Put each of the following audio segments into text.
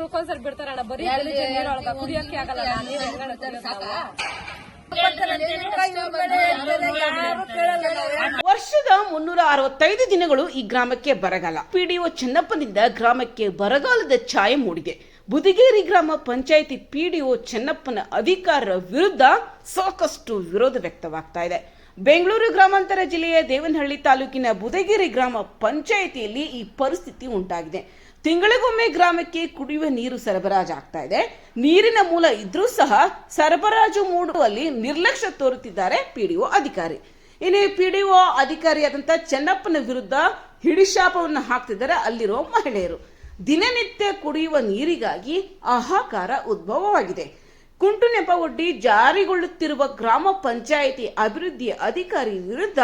ತಿಂಗಳಕ್ಕೊಂದ್ಸರಿ ಬಿಡ್ತಾರಣ್ಣ. ಬರೀ ಕುಡಿಯಕ್ಕೆ ಆಗಲ್ಲ. ವರ್ಷದ 365 ದಿನಗಳು ಈ ಗ್ರಾಮಕ್ಕೆ ಬರಗಾಲ. ಪಿಡಿಒ ಚೆನ್ನಪ್ಪನಿಂದ ಗ್ರಾಮಕ್ಕೆ ಬರಗಾಲದ ಛಾಯೆ ಮೂಡಿದೆ. ಬುದಿಗೇರಿ ಗ್ರಾಮ ಪಂಚಾಯಿತಿ ಪಿಡಿಒ ಚೆನ್ನಪ್ಪನ ಅಧಿಕಾರರ ವಿರುದ್ಧ ಸಾಕಷ್ಟು ವಿರೋಧ ವ್ಯಕ್ತವಾಗ್ತಾ ಇದೆ. ಬೆಂಗಳೂರು ಗ್ರಾಮಾಂತರ ಜಿಲ್ಲೆಯ ದೇವನಹಳ್ಳಿ ತಾಲೂಕಿನ ಬುದಿಗೇರಿ ಗ್ರಾಮ ಪಂಚಾಯಿತಿಯಲ್ಲಿ ಈ ಪರಿಸ್ಥಿತಿ ಉಂಟಾಗಿದೆ. ತಿಂಗಳಿಗೊಮ್ಮೆ ಗ್ರಾಮಕ್ಕೆ ಕುಡಿಯುವ ನೀರು ಸರಬರಾಜಾಗ್ತಾ ಇದೆ. ನೀರಿನ ಮೂಲ ಇದ್ರೂ ಸಹ ಸರಬರಾಜು ಮಾಡುವಲ್ಲಿ ನಿರ್ಲಕ್ಷ್ಯ ತೋರುತ್ತಿದ್ದಾರೆ ಪಿಡಿಒ ಅಧಿಕಾರಿ. ಇನ್ನು ಪಿಡಿಒ ಅಧಿಕಾರಿಯಾದಂಥ ಚೆನ್ನಪ್ಪನ ವಿರುದ್ಧ ಹಿಡಿಶಾಪವನ್ನು ಹಾಕ್ತಿದ್ದಾರೆ ಅಲ್ಲಿರುವ ಮಹಿಳೆಯರು. ದಿನನಿತ್ಯ ಕುಡಿಯುವ ನೀರಿಗಾಗಿ ಹಾಹಾಕಾರ ಉದ್ಭವವಾಗಿದೆ. ಕುಂಟು ನೆಪ ಒಡ್ಡಿ ಜಾರಿಗೊಳ್ಳುತ್ತಿರುವ ಗ್ರಾಮ ಪಂಚಾಯಿತಿ ಅಭಿವೃದ್ಧಿ ಅಧಿಕಾರಿ ವಿರುದ್ಧ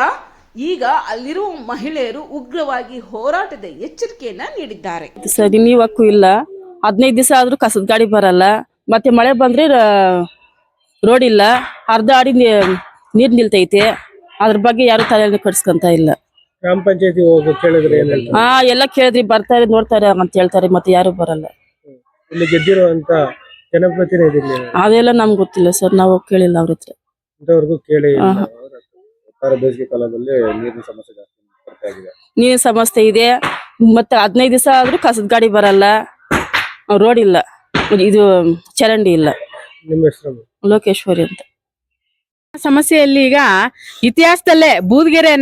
ಈಗ ಅಲ್ಲಿರುವ ಮಹಿಳೆಯರು ಉಗ್ರವಾಗಿ ಹೋರಾಟದ ಎಚ್ಚರಿಕೆಯನ್ನ ನೀಡಿದ್ದಾರೆ. ಸರಿ ನೀವಕ್ಕೂ ಇಲ್ಲ, 15 ದಿವಸ ಆದ್ರೂ ಕಸದ ಗಾಡಿ ಬರಲ್ಲ. ಮತ್ತೆ ಮಳೆ ಬಂದ್ರೆ ರೋಡ್ ಇಲ್ಲ, ಅರ್ಧ ಅಡಿ ನೀರ್ ನಿಲ್ತೈತೆ. ಅದ್ರ ಬಗ್ಗೆ ಯಾರು ತಲೆ ಕಟ್ಸ್ಕೊಂತ ಇಲ್ಲ. ಗ್ರಾಮ ಪಂಚಾಯತಿ ಹೋಗಿ ಕೇಳಿದ್ರೆ ಎಲ್ಲ ಕೇಳಿದ್ರಿ, ಬರ್ತಾರೆ ನೋಡ್ತಾರೆ ಅಂತ ಹೇಳ್ತಾರೆ, ಮತ್ತೆ ಯಾರು ಬರಲ್ಲ. ಇಲ್ಲಿ ಗೆದ್ದಿರುವಂತ ಜನಪ್ರತಿನಿಧಿ ಅದೆಲ್ಲ ನಮ್ಗೆ ಗೊತ್ತಿಲ್ಲ ಸರ್, ನಾವು ಕೇಳಿಲ್ಲ ಅವ್ರ ಹತ್ರ. ಇಂತವರೆಗೂ ಕೇಳಿ. ಬೇಸಿಗೆ ಕಾಲದಲ್ಲಿ ನೀರಿನ ಸಮಸ್ಯೆ ಜಾಸ್ತಿ ಆಗಿದೆ. ನೀರಿನ ಸಮಸ್ಯೆ ಇದೆ. ಮತ್ತೆ 15 ದಿವಸ ಆದ್ರೂ ಕಸದ ಗಾಡಿ ಬರಲ್ಲ, ರೋಡ್ ಇಲ್ಲ, ಇದು ಚರಂಡಿ ಇಲ್ಲ. ನಿಮ್ಮ ಹೆಸರು? ಲೋಕೇಶ್ವರಿ ಅಂತ. ಸಮಸ್ಯೆಯಲ್ಲಿ ಈಗ ಇತಿಹಾಸದಲ್ಲೇ ಬೂದ್ಗೆರೆ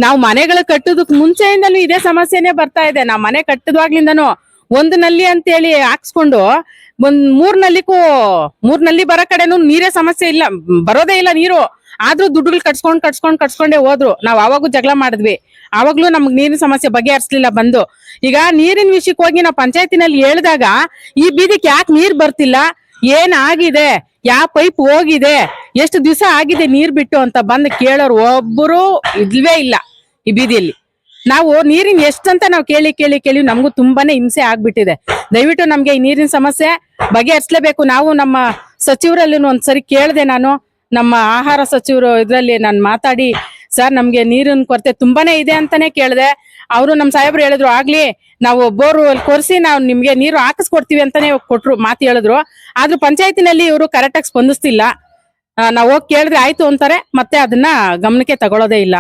ನಾವು ಮನೆಗಳು ಕಟ್ಟೋದಕ್ ಮುಂಚೆಯಿಂದಲೂ ಇದೇ ಸಮಸ್ಯೆನೆ ಬರ್ತಾ ಇದೆ. ನಾವು ಮನೆ ಕಟ್ಟದ್ವಾಗ್ಲಿಂದನು ಒಂದು ನಲ್ಲಿ ಅಂತೇಳಿ ಹಾಕ್ಸ್ಕೊಂಡು ಒಂದ್ 3 ನಲ್ಲಿ ಬರೋ ಕಡೆನೂ ನೀರೇ ಸಮಸ್ಯೆ ಇಲ್ಲ, ಬರೋದೇ ಇಲ್ಲ ನೀರು. ಆದ್ರೂ ದುಡ್ಡುಗಳು ಕಟ್ಸ್ಕೊಂಡೇ ಹೋದ್ರು. ನಾವ್ ಅವಾಗೂ ಜಗಳ ಮಾಡಿದ್ವಿ, ಅವಾಗ್ಲೂ ನಮ್ಗ್ ನೀರಿನ ಸಮಸ್ಯೆ ಬಗೆಹರಿಸ್ಲಿಲ್ಲ ಬಂದು. ಈಗ ನೀರಿನ ವಿಷಯಕ್ಕೆ ಹೋಗಿ ನಾವು ಪಂಚಾಯತಿನಲ್ಲಿ ಹೇಳಿದಾಗ ಈ ಬೀದಿಗೆ ಯಾಕೆ ನೀರ್ ಬರ್ತಿಲ್ಲ, ಏನಾಗಿದೆ, ಯಾವ ಪೈಪ್ ಹೋಗಿದೆ, ಎಷ್ಟು ದಿವಸ ಆಗಿದೆ ನೀರ್ ಬಿಟ್ಟು ಅಂತ ಬಂದು ಕೇಳೋರು ಒಬ್ಬರು ಇಲ್ವೇ ಇಲ್ಲ ಈ ಬೀದಿಯಲ್ಲಿ. ನಾವು ನೀರಿನ ಎಷ್ಟಂತ ನಾವು ಕೇಳಿ ನಮಗೂ ತುಂಬಾನೇ ಹಿಂಸೆ ಆಗ್ಬಿಟ್ಟಿದೆ. ದಯವಿಟ್ಟು ನಮ್ಗೆ ಈ ನೀರಿನ ಸಮಸ್ಯೆ ಬಗೆಹರಿಸಲೇಬೇಕು. ನಾವು ನಮ್ಮ ಸಚಿವರಲ್ಲಿ ಒಂದ್ಸರಿ ಕೇಳಿದೆ, ನಾನು ನಮ್ಮ ಆಹಾರ ಸಚಿವರು ಇದ್ರಲ್ಲಿ ನಾನು ಮಾತಾಡಿ, ಸರ್ ನಮ್ಗೆ ನೀರಿನ ಕೊರತೆ ತುಂಬಾನೇ ಇದೆ ಅಂತಾನೆ ಕೇಳಿದೆ. ಅವರು ನಮ್ಮ ಸಾಹೇಬ್ರು ಹೇಳಿದ್ರು, ಆಗ್ಲಿ ನಾವು ಬೋರ್ ಕೊರ್ಸಿ ನಾವು ನಿಮ್ಗೆ ನೀರು ಹಾಕಿಸ್ಕೊಡ್ತೀವಿ ಅಂತಾನೆ ಕೊಟ್ರು, ಮಾತು ಹೇಳಿದ್ರು. ಆದ್ರೂ ಪಂಚಾಯತಿನಲ್ಲಿ ಇವರು ಕರೆಕ್ಟ್ ಆಗಿ ಸ್ಪಂದಿಸ್ತಿಲ್ಲ. ನಾವ್ ಹೋಗಿ ಕೇಳಿದ್ರೆ ಆಯ್ತು ಅಂತಾರೆ, ಮತ್ತೆ ಅದನ್ನ ಗಮನಕ್ಕೆ ತಗೊಳ್ಳೋದೇ ಇಲ್ಲ.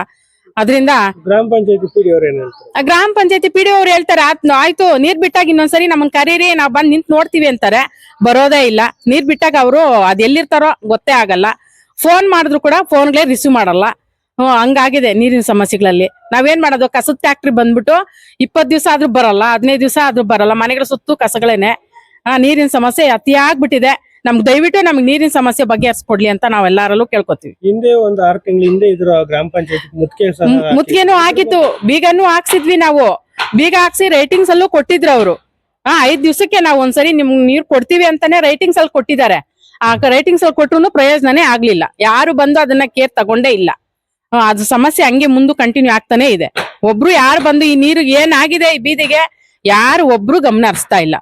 ಅದರಿಂದ ಗ್ರಾಮ ಪಂಚಾಯತಿ ಪಿಡಿಒ ಅವ್ರು ಹೇಳ್ತಾರೆ, ಆಯ್ತು ನೀರ್ ಬಿಟ್ಟಾಗ ಇನ್ನೊಂದ್ಸರಿ ನಮ್ಮನ್ ಕರೀರಿ, ನಾವ್ ಬಂದ್ ನಿಂತ್ ನೋಡ್ತೀವಿ ಅಂತಾರೆ. ಬರೋದೇ ಇಲ್ಲ. ನೀರ್ ಬಿಟ್ಟಾಗ ಅವರು ಅದ್ ಎಲ್ಲಿರ್ತಾರೋ ಗೊತ್ತೇ ಆಗಲ್ಲ. ಫೋನ್ ಮಾಡಿದ್ರು ಕೂಡ ಫೋನ್ಗಳೇ ರಿಸೀವ್ ಮಾಡಲ್ಲ. ಹಂಗಾಗಿದೆ ನೀರಿನ ಸಮಸ್ಯೆಗಳಲ್ಲಿ. ನಾವೇನ್ ಮಾಡೋದು, ಕಸದ ಫ್ಯಾಕ್ಟ್ರಿ ಬಂದ್ಬಿಟ್ಟು 20 ದಿವಸ ಆದ್ರೂ ಬರಲ್ಲ, 15 ದಿವಸ ಆದ್ರೂ ಬರಲ್ಲ, ಮನೆಗಳ ಸುತ್ತು ಕಸಗಳೇನೆ. ನೀರಿನ ಸಮಸ್ಯೆ ಅತಿಯಾಗ್ಬಿಟ್ಟಿದೆ. ದಯವಿಟ್ಟು ನಮ್ಗೆ ನೀರಿನ ಸಮಸ್ಯೆ ಬಗೆಹರಿಸ್ಕೊಡ್ಲಿ ಅಂತ ನಾವೆಲ್ಲರಲ್ಲೂ ಕೇಳ್ಕೊತೀವಿ. ಹಿಂದೆ ಒಂದು 6 ತಿಂಗಳ ಹಿಂದೆ ಇದ್ರ ಗ್ರಾಮ ಪಂಚಾಯತಿ ಮುತ್ತಿಗೆನೂ ಆಗಿತ್ತು, ಬೀಗನೂ ಹಾಕ್ಸಿದ್ವಿ ನಾವು. ಬೀಗ ಹಾಕ್ಸಿ ರೈಟಿಂಗ್ಸ್ ಅಲ್ಲೂ ಕೊಟ್ಟಿದ್ರು ಅವರು. 5 ದಿವಸಕ್ಕೆ ನಾವು ಒಂದ್ಸರಿ ನಿಮ್ಗೆ ನೀರ್ ಕೊಡ್ತೀವಿ ಅಂತಾನೆ ರೈಟಿಂಗ್ಸ್ ಅಲ್ಲಿ ಕೊಟ್ಟಿದ್ದಾರೆ. ಆ ರೈಟಿಂಗ್ಸ್ ಅಲ್ಲಿ ಕೊಟ್ರು ಪ್ರಯೋಜನನೇ ಆಗ್ಲಿಲ್ಲ. ಯಾರು ಬಂದು ಅದನ್ನ ಕೇರ್ ತಗೊಂಡೇ ಇಲ್ಲ. ಅದು ಸಮಸ್ಯೆ ಹಂಗೆ ಮುಂದೆ ಕಂಟಿನ್ಯೂ ಆಗ್ತಾನೆ ಇದೆ. ಒಬ್ರು ಯಾರು ಬಂದು ಈ ನೀರು ಏನಾಗಿದೆ ಈ ಬೀದಿಗೆ ಯಾರು ಒಬ್ರು ಗಮನ ಹರಿಸ್ತಾ ಇಲ್ಲ.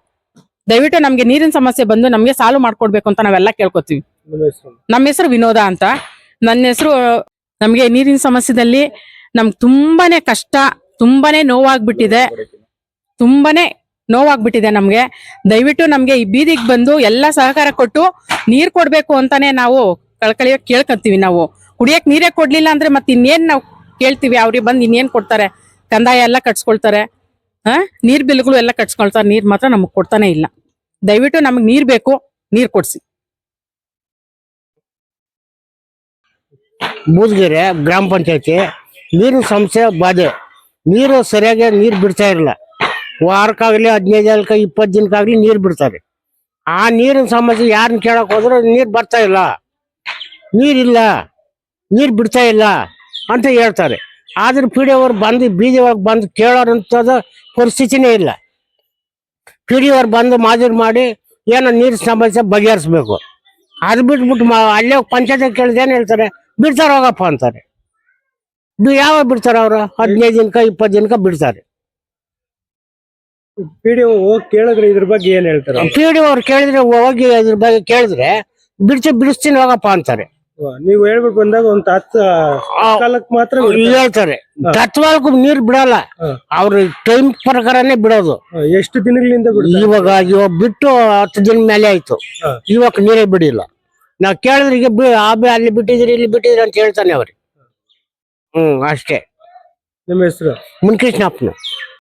ದಯವಿಟ್ಟು ನಮ್ಗೆ ನೀರಿನ ಸಮಸ್ಯೆ ಬಂದು ನಮ್ಗೆ ಸಾಲ್ವ್ ಮಾಡ್ಕೊಡ್ಬೇಕು ಅಂತ ನಾವೆಲ್ಲ ಕೇಳ್ಕೊತೀವಿ. ನಮ್ಮ ಹೆಸರು ವಿನೋದ ಅಂತ. ನನ್ನ ಹೆಸರು. ನಮ್ಗೆ ನೀರಿನ ಸಮಸ್ಯೆದಲ್ಲಿ ನಮ್ಗೆ ತುಂಬಾನೇ ಕಷ್ಟ, ತುಂಬಾನೇ ನೋವಾಗ್ಬಿಟ್ಟಿದೆ ನಮ್ಗೆ. ದಯವಿಟ್ಟು ನಮ್ಗೆ ಈ ಬೀದಿಗೆ ಬಂದು ಎಲ್ಲ ಸಹಕಾರ ಕೊಟ್ಟು ನೀರ್ ಕೊಡ್ಬೇಕು ಅಂತಾನೆ ನಾವು ಕಳ್ಕಳಿಯ ಕೇಳ್ಕೊಂತೀವಿ. ನಾವು ಕುಡಿಯಕ್ ನೀರೇ ಕೊಡ್ಲಿಲ್ಲ ಅಂದ್ರೆ ಮತ್ತೆ ಇನ್ನೇನ್ ನಾವು ಕೇಳ್ತೀವಿ? ಅವ್ರಿಗೆ ಬಂದು ಇನ್ನೇನ್ ಕೊಡ್ತಾರೆ? ಕಂದಾಯ ಎಲ್ಲ ಕಟ್ಸ್ಕೊಳ್ತಾರೆ, ನೀರ್ ಬಿಲ್ಗಳು ಎಲ್ಲ ಕಟ್ಸ್ಕೊಳ್ತಾರೆ. ನೀರ್ ಮಾತ್ರ ನಮಗ್ ಕೊಡ್ತಾನೆ ಇಲ್ಲ. ದಯವಿಟ್ಟು ನಮಗ್ ನೀರ್ ಬೇಕು, ನೀರ್ ಕೊಡ್ಸಿ. ಬೂದ್ಗೆರೆ ಗ್ರಾಮ ಪಂಚಾಯತಿ ನೀರಿನ ಸಮಸ್ಯೆ ಬಾಧೆ. ನೀರು ಸರಿಯಾಗಿ ನೀರು ಬಿಡ್ತಾ ಇರಲ್ಲ. ವಾರಕ್ಕಾಗ್ಲಿ 15 ದಿನಕ್ಕೆ 20 ದಿನಕ್ಕಾಗ್ಲಿ ನೀರು ಬಿಡ್ತಾರೆ. ಆ ನೀರಿನ ಸಮಸ್ಯೆ ಯಾರನ್ನ ಕೇಳಕ್ ಹೋದ್ರೆ ನೀರು ಬರ್ತಾ ಇಲ್ಲ, ನೀರಿಲ್ಲ, ನೀರು ಬಿಡ್ತಾ ಇಲ್ಲ ಅಂತ ಹೇಳ್ತಾರೆ. ಆದ್ರೆ ಪಿಡಿಒ ಅವ್ರು ಬಂದು ಬೀದಿ ಒಳಗೆ ಬಂದು ಕೇಳೋರಂಥದ ಪರಿಸ್ಥಿತಿನೇ ಇಲ್ಲ. ಪಿಡಿಒ ಅವ್ರು ಬಂದು ಮಾಜೂರು ಮಾಡಿ ಏನೋ ನೀರಿನ ಸಮಸ್ಯೆ ಬಗೆಹರಿಸ್ಬೇಕು. ಅದು ಬಿಟ್ಬಿಟ್ಟು ಅಲ್ಲೇ ಪಂಚಾಯತ್ ಕೇಳಿದೇನು ಹೇಳ್ತಾರೆ, ಬಿಡ್ತಾರ ಹೋಗಪ್ಪ ಅಂತಾರೆ. ಯಾವಾಗ ಬಿಡ್ತಾರ ಅವ್ರು? 15 ದಿನಕ್ಕೆ 20 ದಿನಕ್ಕೆ ಬಿಡ್ತಾರೆ. ಪಿಡಿಒ ಹೋಗಿ ಕೇಳಿದ್ರೆ ಇದ್ರ ಬಗ್ಗೆ ಏನ್ ಹೇಳ್ತಾರೆ? ಪಿಡಿಒ ಅವ್ರು ಕೇಳಿದ್ರೆ ಹೋಗಿ ಇದ್ರ ಬಗ್ಗೆ ಕೇಳಿದ್ರೆ ಬಿಡಿಸ್ತೀನಿ ಹೋಗಪ್ಪ ಅಂತಾರೆ. ನೀವು ಹೇಳ್ಬಿಟ್ಟು ಬಂದಾಗ ಒಂದ್ ಕಾಲಕ್ ಮಾತ್ರ ಹೇಳ್ತಾರೆ ತತ್ವಾಲ್ಕು ನೀರ್ ಬಿಡಲ್ಲ ಅವ್ರ ಟೈಮ್ ಪ್ರಕಾರನೇ ಬಿಡೋದು. ಎಷ್ಟು ದಿನಗಳಿಂದ ಬಿಡ್ತಾರೆ? ಇವಾಗ ಬಿಟ್ಟು 10 ದಿನ ಮೇಲೆ ಆಯ್ತು. ಇವಾಗ ನೀರೇ ಬಿಡಿಲ್ಲ. ನಾವ್ ಕೇಳಿದ್ರೆ ಈಗ ಅಲ್ಲಿ ಬಿಟ್ಟಿದ್ರಿ ಇಲ್ಲಿ ಬಿಟ್ಟಿದ್ರಿ ಅಂತ ಹೇಳ್ತಾನೆ ಅವ್ರಿ. ಅಷ್ಟೇ. ನಿಮ್ಮ ಹೆಸರು? ಮುನ್ಕೃಷ್ಣಪ್ಪನು.